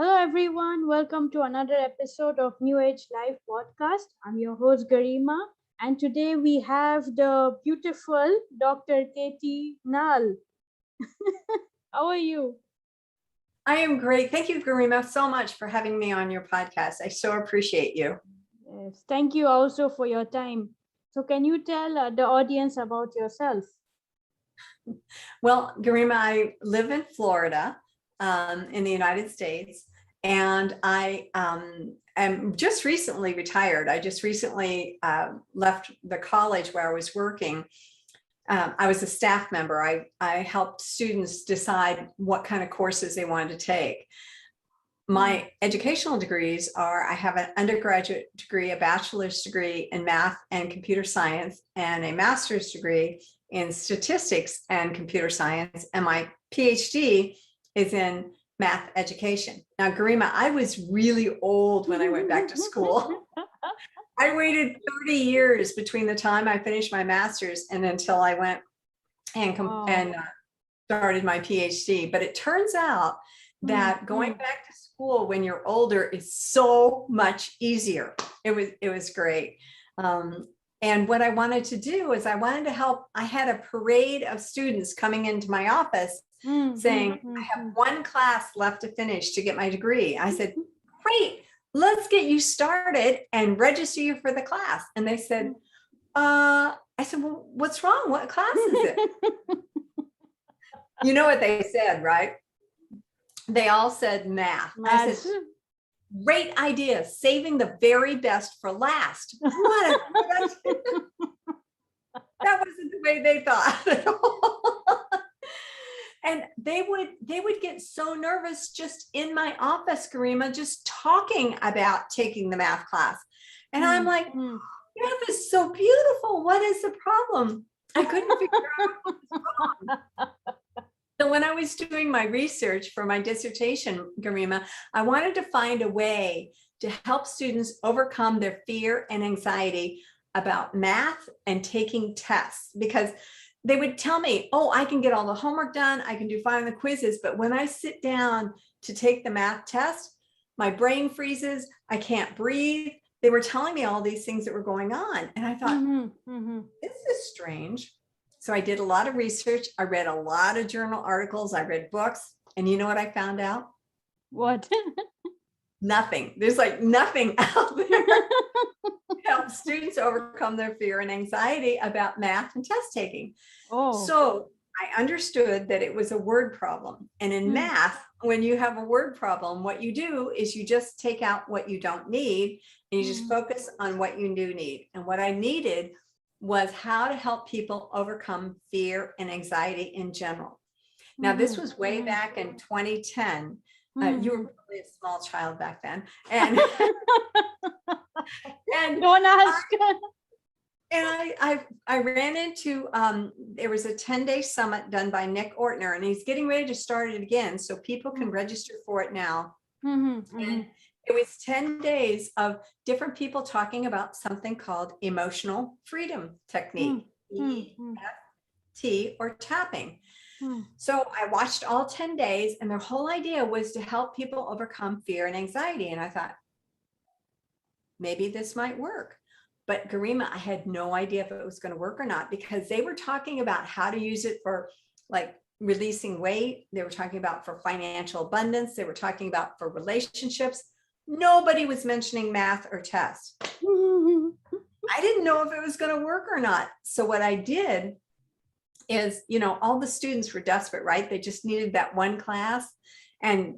Hello, everyone. Welcome to another episode of New Age Life podcast. I'm your host, Garima, and today we have the beautiful Dr. Katie Nall. How are you? I am great. Thank you, Garima, so much for having me on your podcast. I so appreciate you. Yes, thank you also for your time. So, can you tell the audience about yourself? Well, Garima, I live in Florida, in the United States, and I am just recently retired. I just recently left the college where I was working. I was a staff member. I helped students decide what kind of courses they wanted to take. My educational degrees are, I have an undergraduate degree, a bachelor's degree in math and computer science, and a master's degree in statistics and computer science. And my PhD is in math education. Now, Garima, I was really old when I went back to school. I waited 30 years between the time I finished my master's and until I went and started my PhD. But it turns out that going back to school when you're older is so much easier. It was great. And what I wanted to do is I wanted to help. I had a parade of students coming into my office saying, I have one class left to finish to get my degree. I said, great, let's get you started and register you for the class. And they said, I said, well, what's wrong? What class is it? You know what they said, right? They all said math. I said, great idea, saving the very best for last. What that wasn't the way they thought. And they would get so nervous just in my office, Garima, just talking about taking the math class. And I'm like, math is so beautiful. What is the problem? I couldn't figure out what was wrong. So when I was doing my research for my dissertation, Garima, I wanted to find a way to help students overcome their fear and anxiety about math and taking tests, because they would tell me, oh, I can get all the homework done, I can do fine on the quizzes, but when I sit down to take the math test, my brain freezes, I can't breathe. They were telling me all these things that were going on. And I thought, this is strange. So I did a lot of research. I read a lot of journal articles. I read books. And you know what I found out? What? Nothing. There's like nothing out there to help students overcome their fear and anxiety about math and test taking. So I understood that it was a word problem. And in math, when you have a word problem, what you do is you just take out what you don't need and you just focus on what you do need. And what I needed was how to help people overcome fear and anxiety in general. Now, this was way back in 2010. You were probably a small child back then. And, and don't ask. I ran into, there was a 10-day summit done by Nick Ortner, and he's getting ready to start it again. So people can register for it now. And it was 10 days of different people talking about something called emotional freedom technique, EFT, or tapping. So I watched all 10 days, and their whole idea was to help people overcome fear and anxiety. And I thought, maybe this might work. But Garima, I had no idea if it was going to work or not, because they were talking about how to use it for like releasing weight. They were talking about for financial abundance. They were talking about for relationships. Nobody was mentioning math or tests. I didn't know if it was going to work or not. So what I did is, all the students were desperate, right? They just needed that one class, and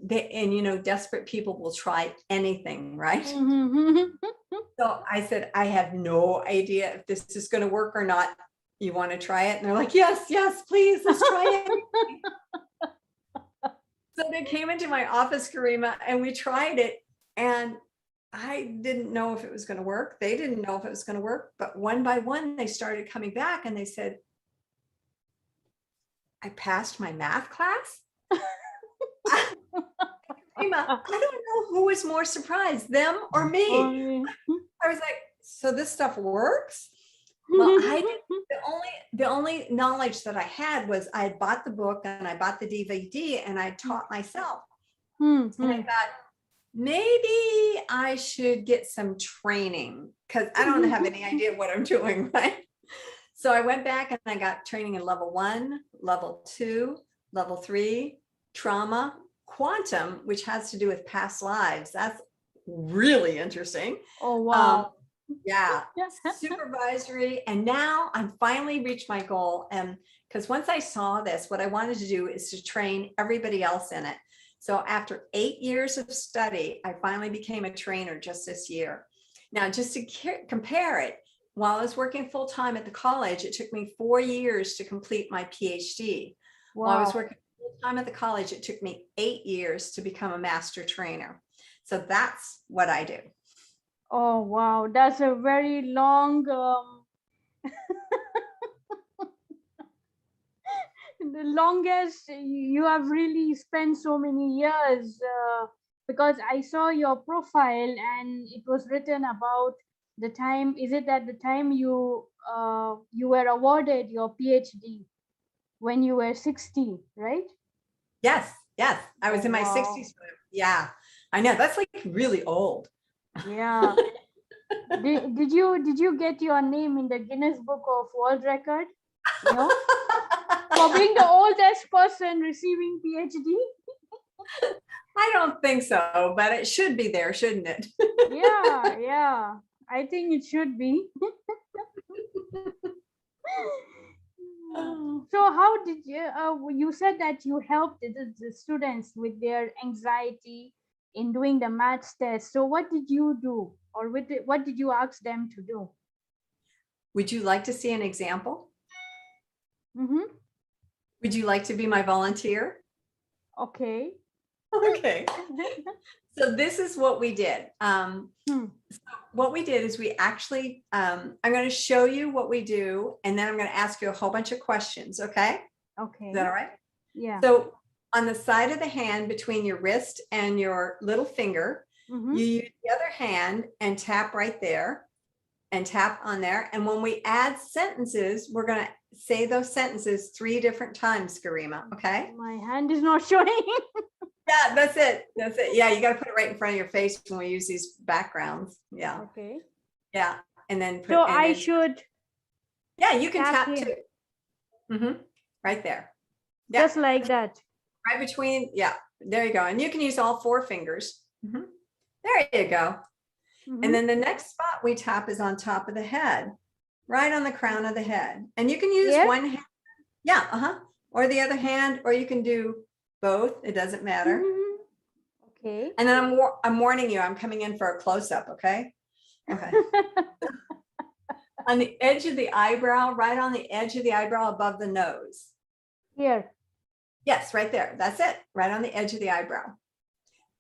desperate people will try anything, right? So I said, I have no idea if this is going to work or not. You want to try it? And they're like, yes, please, let's try it. So they came into my office, Garima, and we tried it. And I didn't know if it was going to work. They didn't know if it was going to work. But one by one, they started coming back and they said, I passed my math class. I don't know who was more surprised, them or me. I was like, so this stuff works? Well, the only knowledge that I had was I bought the book and I bought the DVD and I taught myself. And I thought, maybe I should get some training because I don't have any idea what I'm doing, right? So I went back and I got training in level 1, level 2, level 3, trauma, quantum, which has to do with past lives. That's really interesting. Oh, wow. Yeah, supervisory. And now I'm finally reached my goal. And because once I saw this, what I wanted to do is to train everybody else in it. So after 8 years of study, I finally became a trainer just this year. Now, just to compare it, while I was working full time at the college, it took me 4 years to complete my Ph.D. While I was Wow. working full time at the college, it took me 8 years to become a master trainer. So that's what I do. Oh, wow. That's a very long, the longest you have really spent so many years, because I saw your profile and it was written about the time. Is it at the time you were awarded your PhD when you were 60, right? Yes, yes. I was Oh, in my wow. 60s. Yeah, I know. That's like really old. Yeah. Did you get your name in the Guinness Book of World Record? No? For being the oldest person receiving PhD? I don't think so, but it should be there, shouldn't it? Yeah, yeah. I think it should be. So how did you said that you helped the students with their anxiety in doing the maths test. So what did you do, or what did you ask them to do? Would you like to see an example? Mm-hmm. Would you like to be my volunteer? Okay. Okay. So this is what we did. What we did is we actually, I'm going to show you what we do, and then I'm going to ask you a whole bunch of questions. Okay. Okay. Is that all right? Yeah. So on the side of the hand between your wrist and your little finger, Mm-hmm. you use the other hand and tap right there and tap on there. And when we add sentences, we're going to say those sentences 3 different times, Garima. Okay. My hand is not showing. Yeah, that's it. That's it. Yeah, you got to put it right in front of your face when we use these backgrounds. Yeah. Okay. Yeah. And then So I should yeah, you can tap here. too. Right there. Yeah. Just like that. Right between. Yeah. There you go. And you can use all 4 fingers. There you go. And then the next spot we tap is on top of the head, right on the crown of the head. And you can use one hand. Yeah. Or the other hand, or you can do both. It doesn't matter. Okay. And then I'm warning you, I'm coming in for a close-up. Okay. Okay. On the edge of the eyebrow, right on the edge of the eyebrow above the nose. Here. Yes, right there. That's it. Right on the edge of the eyebrow.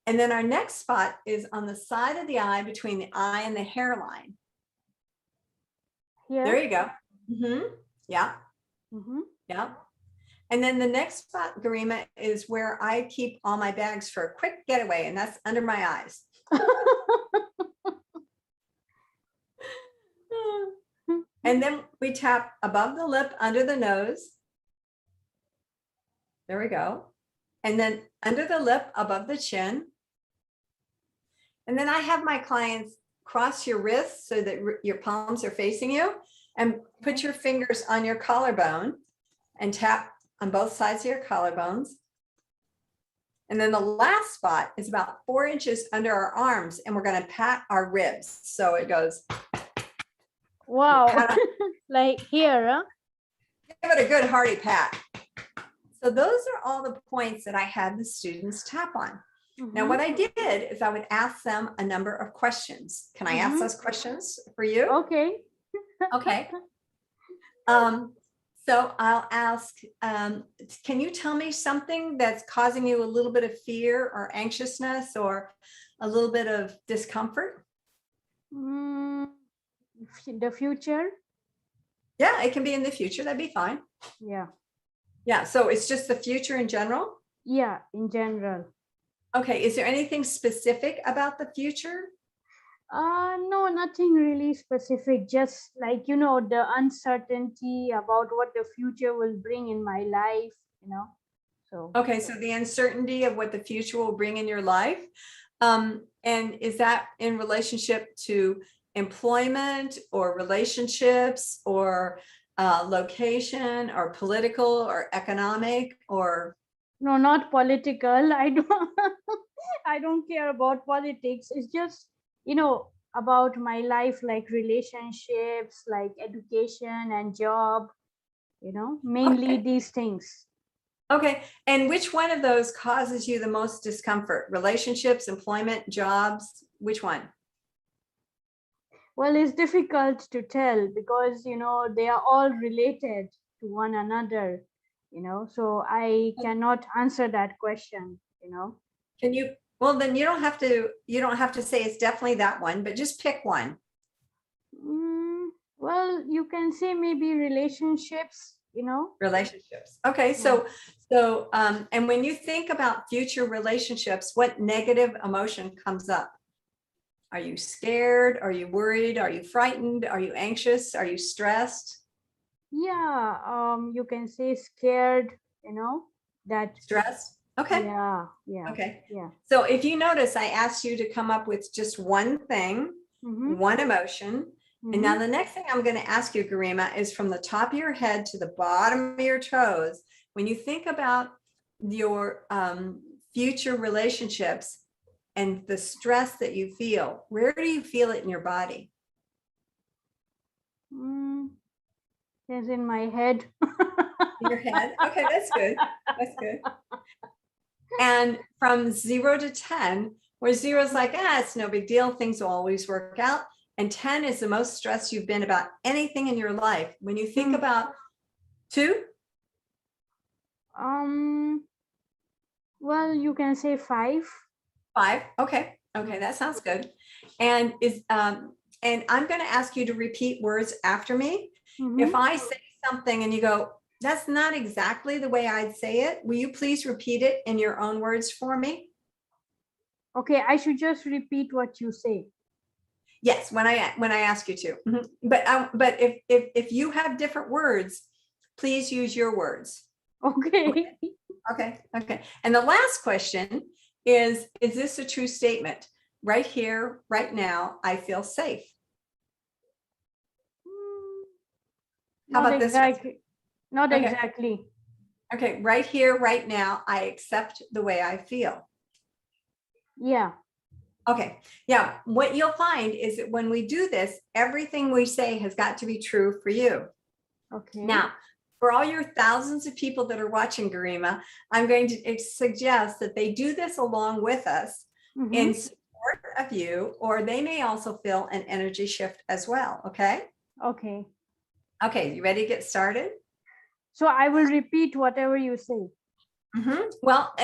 And then our next spot is on the side of the eye between the eye and the hairline. Here. There you go. Yeah. Yeah. And then the next spot, Garima, is where I keep all my bags for a quick getaway, and that's under my eyes. And then we tap above the lip, under the nose. There we go. And then under the lip, above the chin. And then I have my clients cross your wrists so that your palms are facing you, and put your fingers on your collarbone and tap on both sides of your collarbones. And then the last spot is about 4 inches under our arms, and we're going to pat our ribs. So it goes. Wow. Like here, huh? Give it a good hearty pat. So those are all the points that I had the students tap on. Now, what I did is I would ask them a number of questions. Can I ask those questions for you? Okay. Okay. So I'll ask, can you tell me something that's causing you a little bit of fear or anxiousness or a little bit of discomfort? The future? Yeah, it can be in the future. That'd be fine. Yeah. Yeah. So it's just the future in general? Yeah, in general. Okay. Is there anything specific about the future? No, nothing really specific. Just like, the uncertainty about what the future will bring in my life, So. Okay. So the uncertainty of what the future will bring in your life. And is that in relationship to employment or relationships or location or political or economic or? No, not political. I don't I don't care about politics. It's just, about my life, like relationships, like education and job, mainly Okay. these things. Okay. And which one of those causes you the most discomfort? Relationships, employment, jobs? Which one? Well, it's difficult to tell because, they are all related to one another, so I cannot answer that question. Can you, well, then you don't have to say it's definitely that one, but just pick one. Mm, well, you can say maybe relationships. Relationships. Okay. Yeah. And when you think about future relationships, what negative emotion comes up? Are you scared? Are you worried? Are you frightened? Are you anxious? Are you stressed? Yeah, you can say scared, that. Stressed? Okay. Yeah, yeah, Okay. yeah. So if you notice, I asked you to come up with just one thing, Mm-hmm, one emotion. And now mm-hmm. the next thing I'm going to ask you, Garima, is from the top of your head to the bottom of your toes. When you think about your future relationships and the stress that you feel, where do you feel it in your body? It's in my head. In your head? Okay, that's good. That's good. And from 0 to 10, where 0 is like, it's no big deal, things will always work out. And 10 is the most stressed you've been about anything in your life. When you think about 2, Well, you can say 5. 5, okay, that sounds good. And and I'm going to ask you to repeat words after me. Mm-hmm. If I say something and you go, that's not exactly the way I'd say it, will you please repeat it in your own words for me? Okay, I should just repeat what you say. Yes, when I ask you to. But if you have different words, please use your words. Okay. Okay. And the last question is this a true statement? Right here, right now, I feel safe. How Not about this one? exactly. Not Okay. exactly. Okay, right here, right now, I accept the way I feel. Yeah. Okay, yeah, what you'll find is that when we do this, everything we say has got to be true for you. Okay. Now, for all your thousands of people that are watching, Garima, I'm going to suggest that they do this along with us in support of you, or they may also feel an energy shift as well, okay? Okay. Okay, you ready to get started? So I will repeat whatever you say. Well,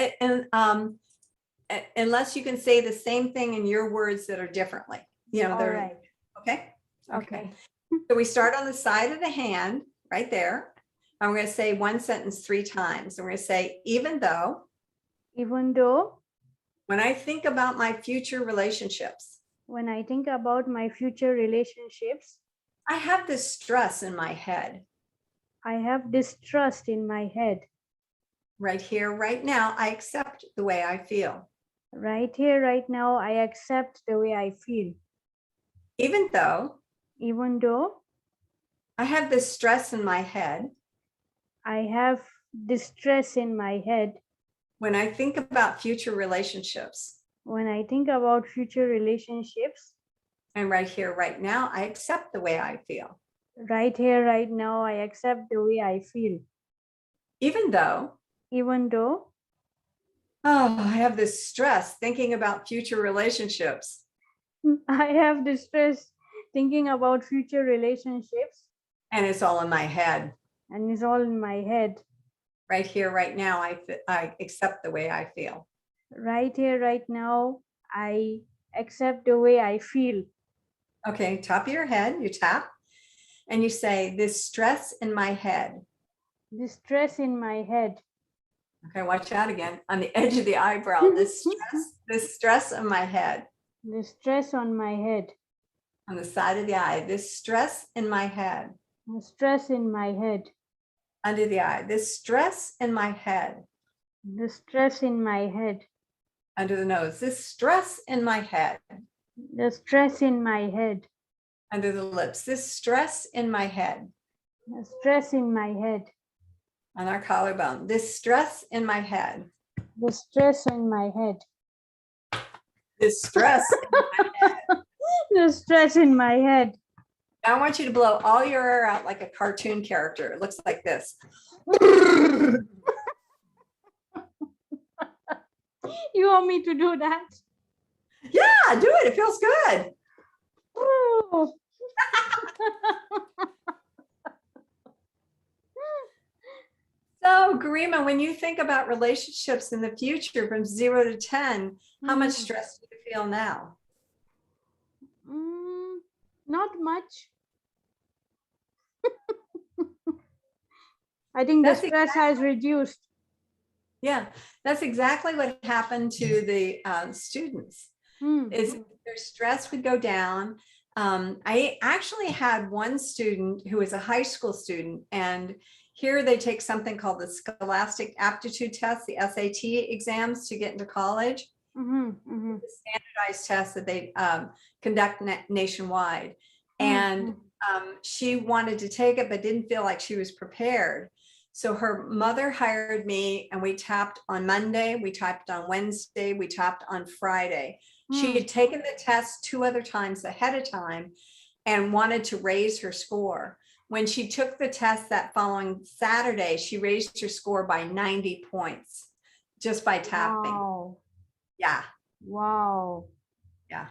unless you can say the same thing in your words that are differently, All right. Okay. So we start on the side of the hand right there. And we're going to say one sentence 3 times. And we're going to say, even though when I think about my future relationships, when I think about my future relationships, I have this stress in my head. I have distrust in my head. Right here, right now, I accept the way I feel. Right here, right now, I accept the way I feel. Even though I have this stress in my head. I have distress in my head. When I think about future relationships. When I think about future relationships. And right here, right now, I accept the way I feel. Right here, right now, I accept the way I feel. Even though I have this stress thinking about future relationships. I have distress thinking about future relationships. And it's all in my head. And it's all in my head. Right here, right now, I accept the way I feel. Right here, right now, I accept the way I feel. Okay, top of your head, you tap, and you say, this stress in my head. This stress in my head. Okay, watch out again. On the edge of the eyebrow, this stress on my head. The stress on my head. On the side of the eye, this stress in my head. The stress in my head. Under the eye, this stress in my head. The stress in my head. Under the nose. This stress in my head. The stress in my head. Under the lips. This stress in my head. The stress in my head. On our collarbone. This stress in my head. The stress in my head. This stress in my head. The stress in my head. Now I want you to blow all your air out like a cartoon character. It looks like this. You want me to do that? Yeah, do it. It feels good. Ooh. So, Garima, when you think about relationships in the future from 0 to 10, how much stress do you feel now? Not much. I think the stress has reduced. Yeah, that's exactly what happened to the students. Is their stress would go down. I actually had one student who was a high school student, and here they take something called the Scholastic Aptitude Test, the SAT exams to get into college. The standardized test that they conduct nationwide. And she wanted to take it, but didn't feel like she was prepared. So her mother hired me, and we tapped on Monday, we tapped on Wednesday, we tapped on Friday. She had taken the test 2 other times ahead of time and wanted to raise her score. When she took the test that following Saturday, she raised her score by 90 points just by tapping. Wow. Yeah. Wow. Yeah.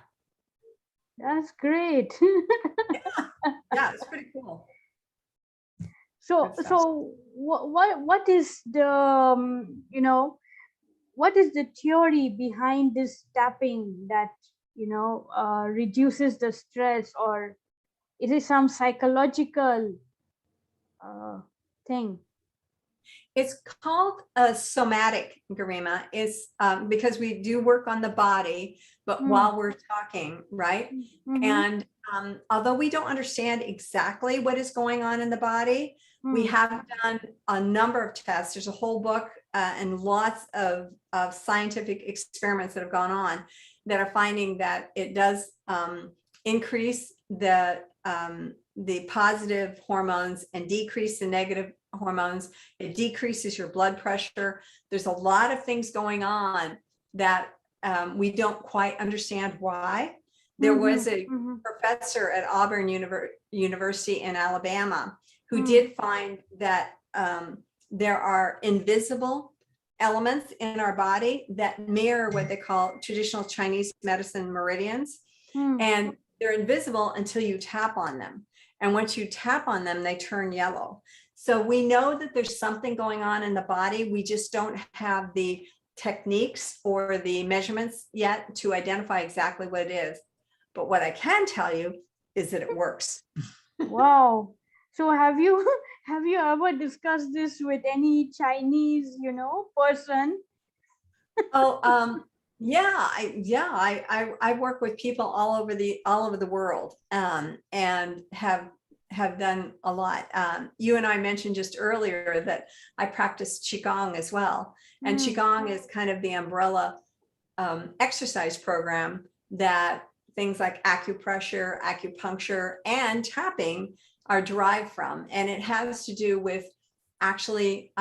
That's great. Yeah, it's pretty cool. So what is the what is the theory behind this tapping that reduces the stress, or is it some psychological thing? It's called a somatic, Garima. It's because we do work on the body, but while we're talking, right? And although we don't understand exactly what is going on in the body, we have done a number of tests. There's a whole book and lots of scientific experiments that have gone on that are finding that it does increase the positive hormones and decrease the negative hormones. It decreases your blood pressure. There's a lot of things going on that we don't quite understand why. There was a professor at Auburn University in Alabama who did find that there are invisible elements in our body that mirror what they call traditional Chinese medicine meridians. And they're invisible until you tap on them. And once you tap on them, they turn yellow. So we know that there's something going on in the body. We just don't have the techniques or the measurements yet to identify exactly what it is. But what I can tell you is that it works. Wow. So have you ever discussed this with any Chinese, person? Oh, yeah, I work with people all over the world, and have done a lot. You and I mentioned just earlier that I practice Qigong as well, and Qigong is kind of the umbrella exercise program that things like acupressure, acupuncture, and tapping are derived from, and it has to do with actually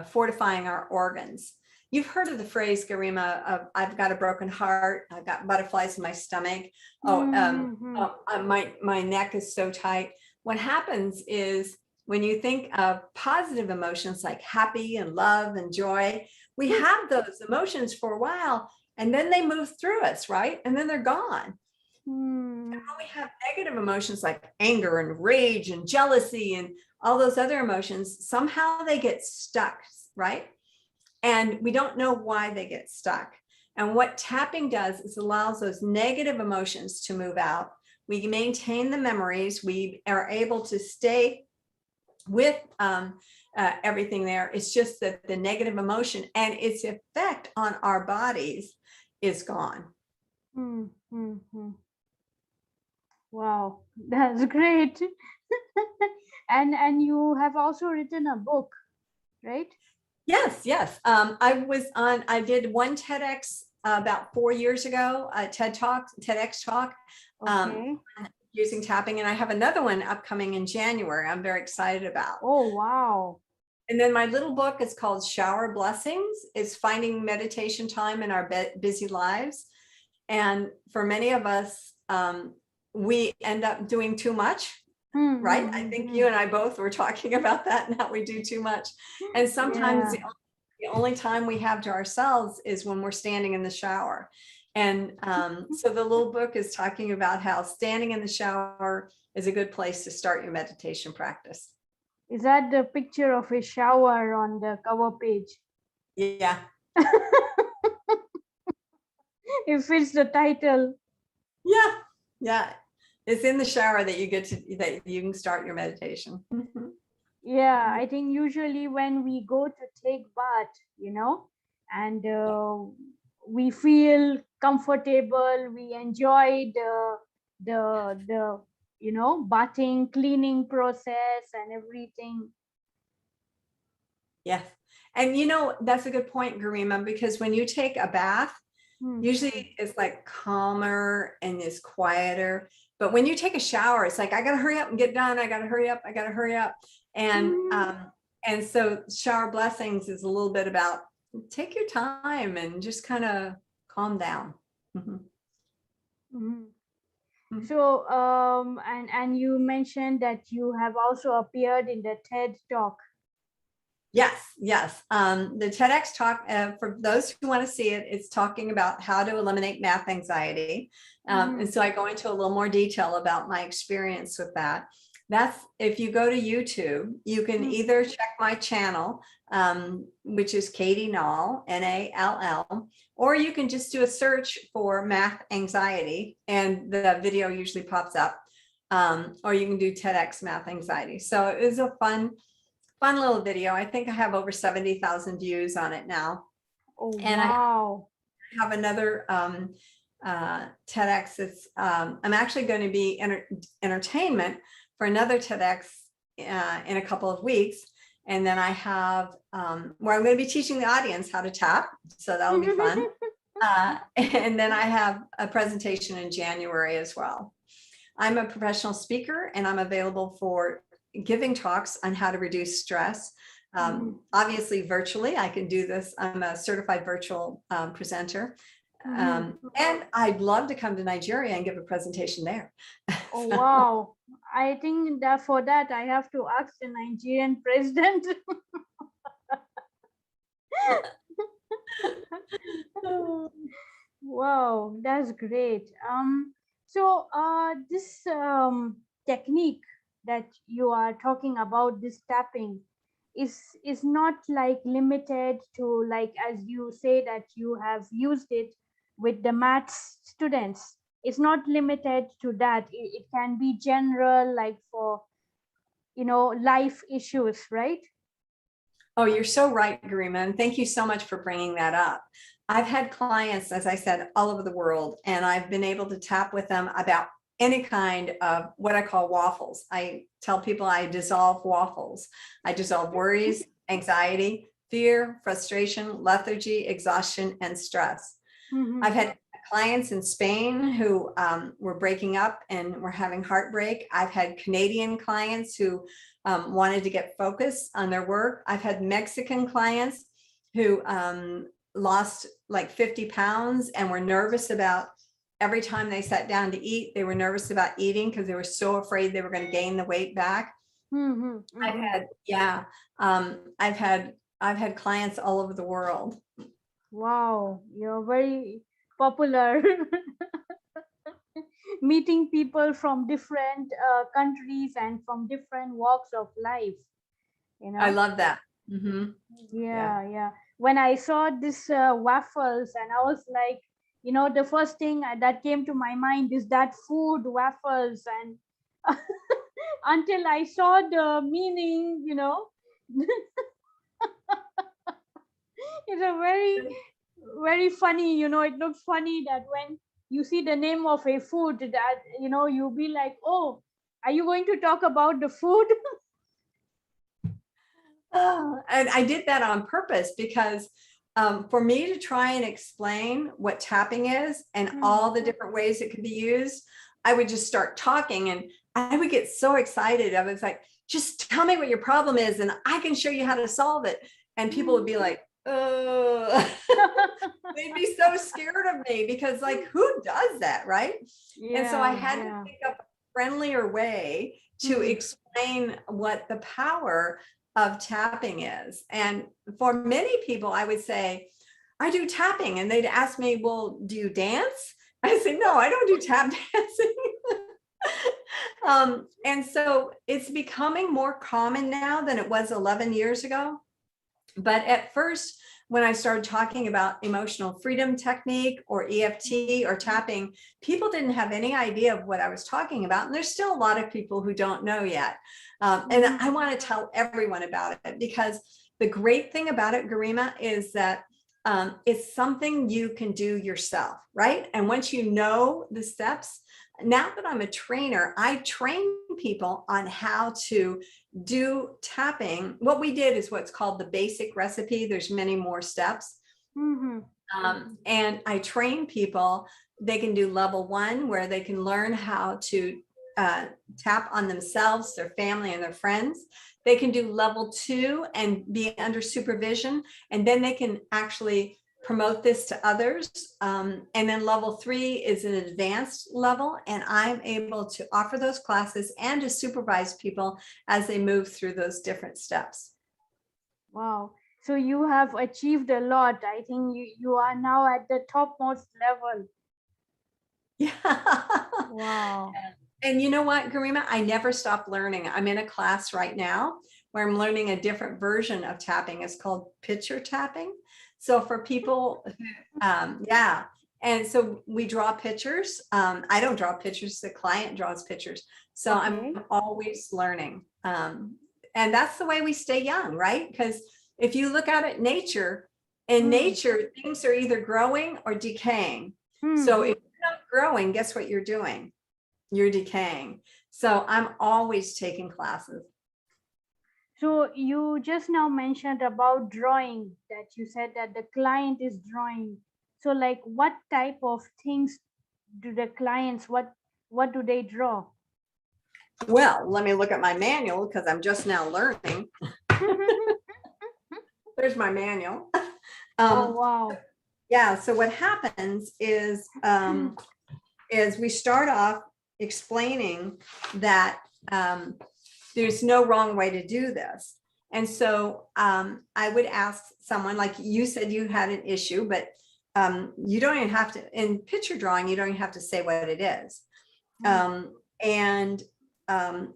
fortifying our organs. You've heard of the phrase, Garima, of I've got a broken heart, I've got butterflies in my stomach, my neck is so tight. What happens is when you think of positive emotions like happy and love and joy, we have those emotions for a while, and then they move through us, right? And then they're gone. And when we have negative emotions like anger and rage and jealousy and all those other emotions, somehow they get stuck, right? And we don't know why they get stuck. And what tapping does is allows those negative emotions to move out. We maintain the memories. We are able to stay with everything there. It's just that the negative emotion and its effect on our bodies is gone. Wow, that's great. And you have also written a book, right? Yes, yes. I did one TEDx about 4 years ago, a TEDx talk, um, Okay. using tapping. And I have another one upcoming in January I'm very excited about. Oh, wow. And then my little book is called Shower Blessings. It's finding meditation time in our busy lives. And for many of us, we end up doing too much, right? I think you and I both were talking about that and how we do too much. And sometimes Yeah. the only time we have to ourselves is when we're standing in the shower. And so the little book is talking about how standing in the shower is a good place to start your meditation practice. Is that the picture of a shower on the cover page? Yeah. It fits the title. Yeah. Yeah. It's in the shower that you can start your meditation. Yeah, I think usually when we go to take bath, and we feel comfortable, we enjoy the bathing, cleaning process and everything. Yes. And that's a good point, Garima, because when you take a bath, usually it's like calmer and it's quieter. But when you take a shower, it's like, I got to hurry up and get done. I got to hurry up. I got to hurry up. And so shower blessings is a little bit about take your time and just kind of calm down. So, and you mentioned that you have also appeared in the TED Talk. Yes, yes. The TEDx talk, for those who want to see it, it's talking about how to eliminate math anxiety. And so I go into a little more detail about my experience with that. That's if you go to YouTube, you can either check my channel, which is Katie Nall, Nall, or you can just do a search for math anxiety and the video usually pops up. Or you can do TEDx math anxiety. So it was a fun little video. I think I have over 70,000 views on it now. Oh, and wow. I have another TEDx. It's I'm actually going to be entertainment for another TEDx in a couple of weeks. And then I have where I'm going to be teaching the audience how to tap. So that'll be fun. And then I have a presentation in January as well. I'm a professional speaker and I'm available for giving talks on how to reduce stress. Obviously virtually, I can do this. I'm a certified virtual presenter. And I'd love to come to Nigeria and give a presentation there. Oh, wow. I think that for that, I have to ask the Nigerian president. Wow, that's great. So this technique that you are talking about, this tapping, is not like limited to, like, as you say that you have used it with the maths students. It's not limited to that. It can be general, like for life issues, right? Oh, you're so right, Garima. And thank you so much for bringing that up. I've had clients, as I said, all over the world, and I've been able to tap with them about any kind of what I call waffles. I tell people I dissolve waffles. I dissolve worries, anxiety, fear, frustration, lethargy, exhaustion, and stress. I've had clients in Spain who were breaking up and were having heartbreak. I've had Canadian clients who wanted to get focused on their work. I've had Mexican clients who lost like 50 pounds and were nervous about every time they sat down to eat. They were nervous about eating because they were so afraid they were going to gain the weight back. I've had clients all over the world. Wow, you're very popular. Meeting people from different countries and from different walks of life. I love that. Yeah. When I saw this waffles, and I was like, the first thing that came to my mind is that food, waffles, and until I saw the meaning, it's a very, very funny, it looks funny that when you see the name of a food that, you'll be like, oh, are you going to talk about the food? And I did that on purpose because for me to try and explain what tapping is and all the different ways it could be used, I would just start talking and I would get so excited. I was like, just tell me what your problem is and I can show you how to solve it. And people would be like, oh, they'd be so scared of me because like, who does that, right? And so I had to think up a friendlier way to explain what the power of tapping is. And for many people, I would say, I do tapping. And they'd ask me, well, do you dance? I say, no, I don't do tap dancing. And so it's becoming more common now than it was 11 years ago. But at first, when I started talking about emotional freedom technique or EFT or tapping, people didn't have any idea of what I was talking about. And there's still a lot of people who don't know yet. And I want to tell everyone about it because the great thing about it, Garima, is that it's something you can do yourself, right? And once you know the steps, now that I'm a trainer, I train people on how to do tapping. What we did is what's called the basic recipe. There's many more steps. And I train people, they can do level 1 where they can learn how to tap on themselves, their family, and their friends. They can do level 2 and be under supervision, and then they can actually promote this to others. And then level 3 is an advanced level, and I'm able to offer those classes and to supervise people as they move through those different steps. Wow. So you have achieved a lot. I think you are now at the topmost level. Yeah. Wow. And you know what, Garima, I never stop learning. I'm in a class right now where I'm learning a different version of tapping. It's called picture tapping. So for people, yeah. And so we draw pictures. I don't draw pictures, the client draws pictures. So I'm always learning. And that's the way we stay young, right? Because if you look at it, nature, in nature, things are either growing or decaying. So if you're not growing, guess what you're doing? You're decaying. So I'm always taking classes. So you just now mentioned about drawing, that you said that the client is drawing. So like what type of things do the clients, what do they draw? Well, let me look at my manual because I'm just now learning. There's my manual. Oh, wow. Yeah, so what happens is we start off explaining that there's no wrong way to do this. And so I would ask someone, like you said you had an issue, but you don't even have to, in picture drawing, you don't even have to say what it is. And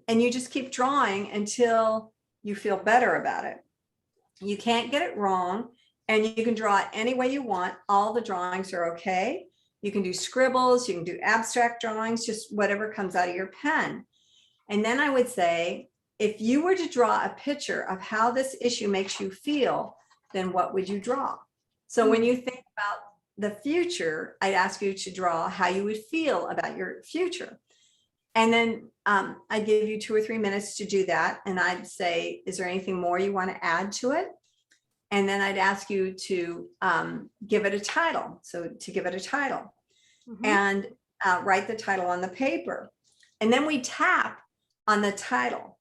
you just keep drawing until you feel better about it. You can't get it wrong, and you can draw it any way you want. All the drawings are okay. You can do scribbles, you can do abstract drawings, just whatever comes out of your pen. And then I would say, if you were to draw a picture of how this issue makes you feel, then what would you draw? So when you think about the future, I'd ask you to draw how you would feel about your future. And then I give you 2 or 3 minutes to do that. And I'd say, is there anything more you want to add to it? And then I'd ask you to give it a title. So to give it a title and write the title on the paper. And then we tap on the title,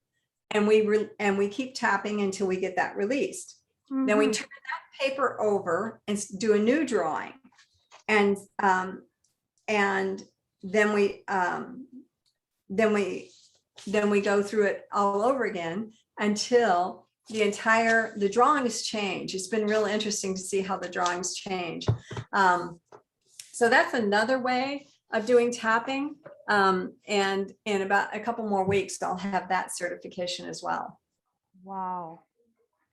and we keep tapping until we get that released. Then we turn that paper over and do a new drawing. And then we go through it all over again until the drawings change. It's been real interesting to see how the drawings change. So that's another way of doing tapping. And in about a couple more weeks, I'll have that certification as well. Wow.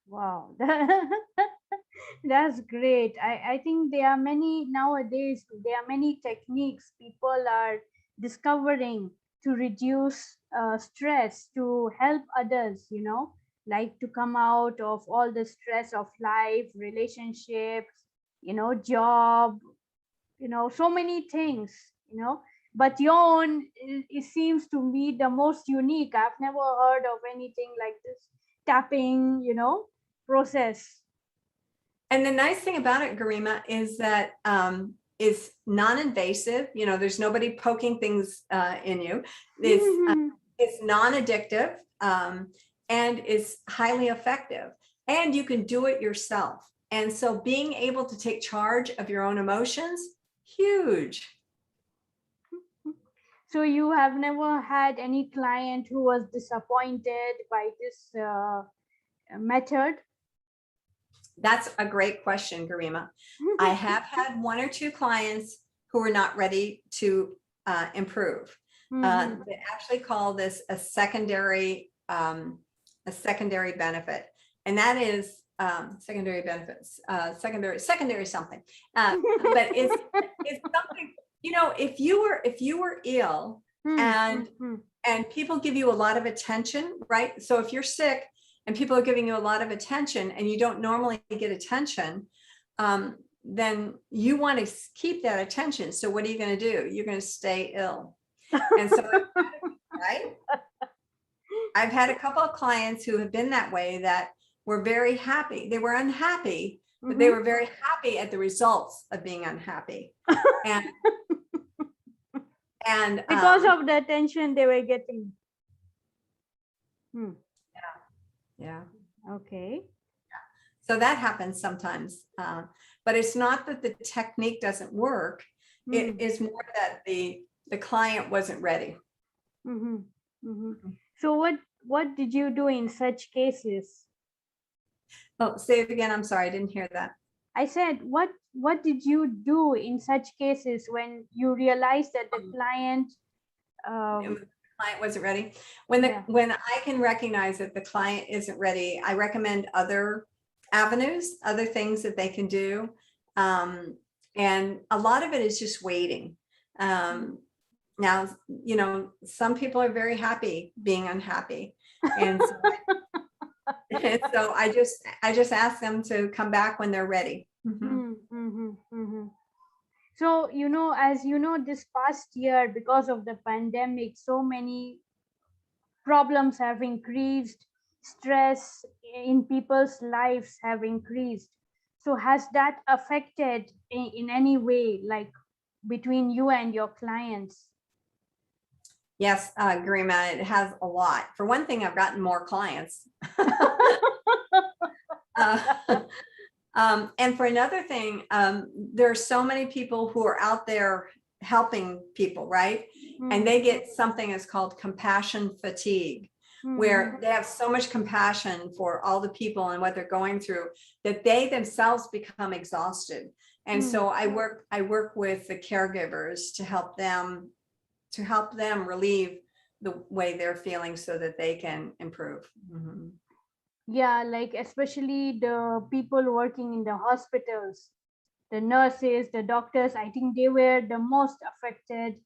Wow. That's great. I think there are many nowadays, there are many techniques people are discovering to reduce stress, to help others, like to come out of all the stress of life, relationships, job, so many things, but your own, it seems to me the most unique. I've never heard of anything like this. tapping, process. And the nice thing about it, Garima, is that it's non-invasive. There's nobody poking things in you. It's non-addictive, and it's highly effective. And you can do it yourself. And so being able to take charge of your own emotions, huge. So you have never had any client who was disappointed by this method? That's a great question, Garima. I have had one or two clients who are not ready to improve. They actually call this a secondary benefit, and that is secondary benefits, secondary something. But it's something. If you were ill and people give you a lot of attention, right? So if you're sick and people are giving you a lot of attention and you don't normally get attention, then you want to keep that attention. So what are you going to do? You're going to stay ill. And so, right? I've had a couple of clients who have been that way, that were very happy. They were unhappy, but they were very happy at the results of being unhappy. And because of the attention they were getting. Yeah. Okay. So that happens sometimes, but it's not that the technique doesn't work. It is more that the client wasn't ready. So what did you do in such cases? Oh, say it again. I'm sorry, I didn't hear that. I said, what did you do in such cases when you realized that the client wasn't ready? When I can recognize that the client isn't ready, I recommend other avenues, other things that they can do. And a lot of it is just waiting. Now, some people are very happy being unhappy. And so I just ask them to come back when they're ready. So, as this past year, because of the pandemic, so many problems have increased, stress in people's lives have increased. So has that affected in any way, like between you and your clients? Yes, Garima, it has a lot. For one thing, I've gotten more clients. And for another thing, there are so many people who are out there helping people, right? And they get something that's called compassion fatigue, where they have so much compassion for all the people and what they're going through that they themselves become exhausted. And so I work with the caregivers to help them relieve the way they're feeling so that they can improve. Yeah, like especially the people working in the hospitals, the nurses, the doctors, I think they were the most affected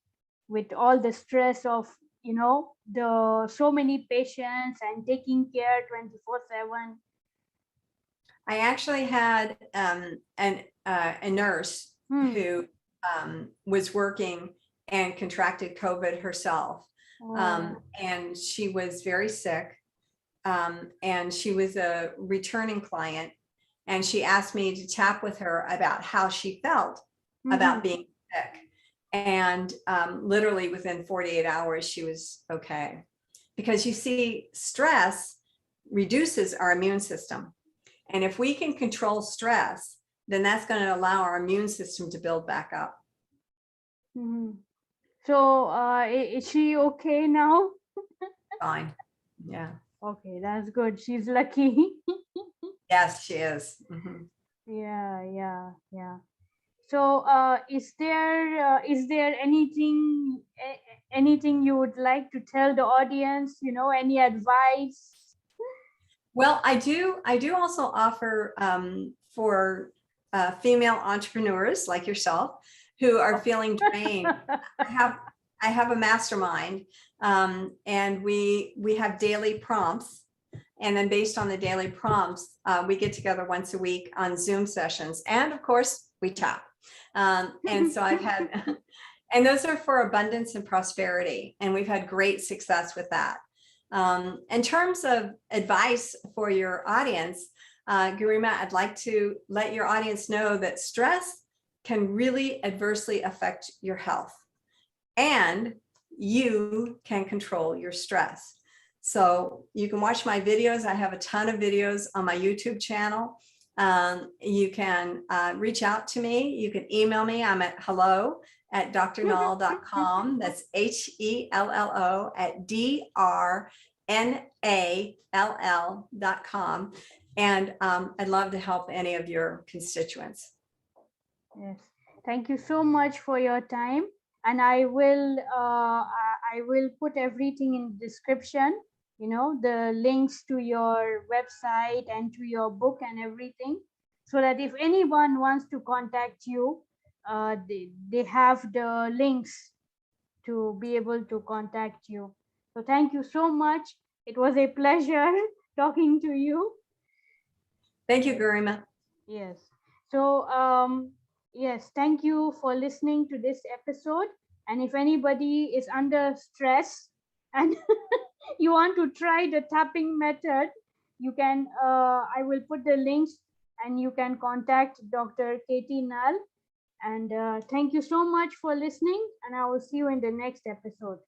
with all the stress of, the so many patients and taking care 24/7. I actually had a nurse who was working and contracted COVID herself. And she was very sick. And she was a returning client. And she asked me to tap with her about how she felt about being sick. And literally within 48 hours, she was okay. Because you see, stress reduces our immune system. And if we can control stress, then that's going to allow our immune system to build back up. So is she okay now? Fine. Yeah. Okay, that's good. She's lucky. Yes, she is. Yeah. So is there anything you would like to tell the audience, any advice? Well, I do also offer for female entrepreneurs like yourself who are feeling drained. I have a mastermind, and we have daily prompts, and then based on the daily prompts, we get together once a week on Zoom sessions, and of course we tap. And so I've had, and those are for abundance and prosperity, and we've had great success with that. In terms of advice for your audience, Garima, I'd like to let your audience know that stress can really adversely affect your health, and you can control your stress. So you can watch my videos. I have a ton of videos on my YouTube channel. You can reach out to me. You can email me. I'm at hello@drnall.com. That's HELLO@DRNALL.com. And I'd love to help any of your constituents. Yes. Thank you so much for your time. And I will put everything in the description, the links to your website and to your book and everything, so that if anyone wants to contact you, they have the links to be able to contact you. So thank you so much. It was a pleasure talking to you. Thank you, Garima. Yes. So, yes, thank you for listening to this episode. And if anybody is under stress and you want to try the tapping method, you can, I will put the links and you can contact Dr. Katie Nall. And thank you so much for listening. And I will see you in the next episode.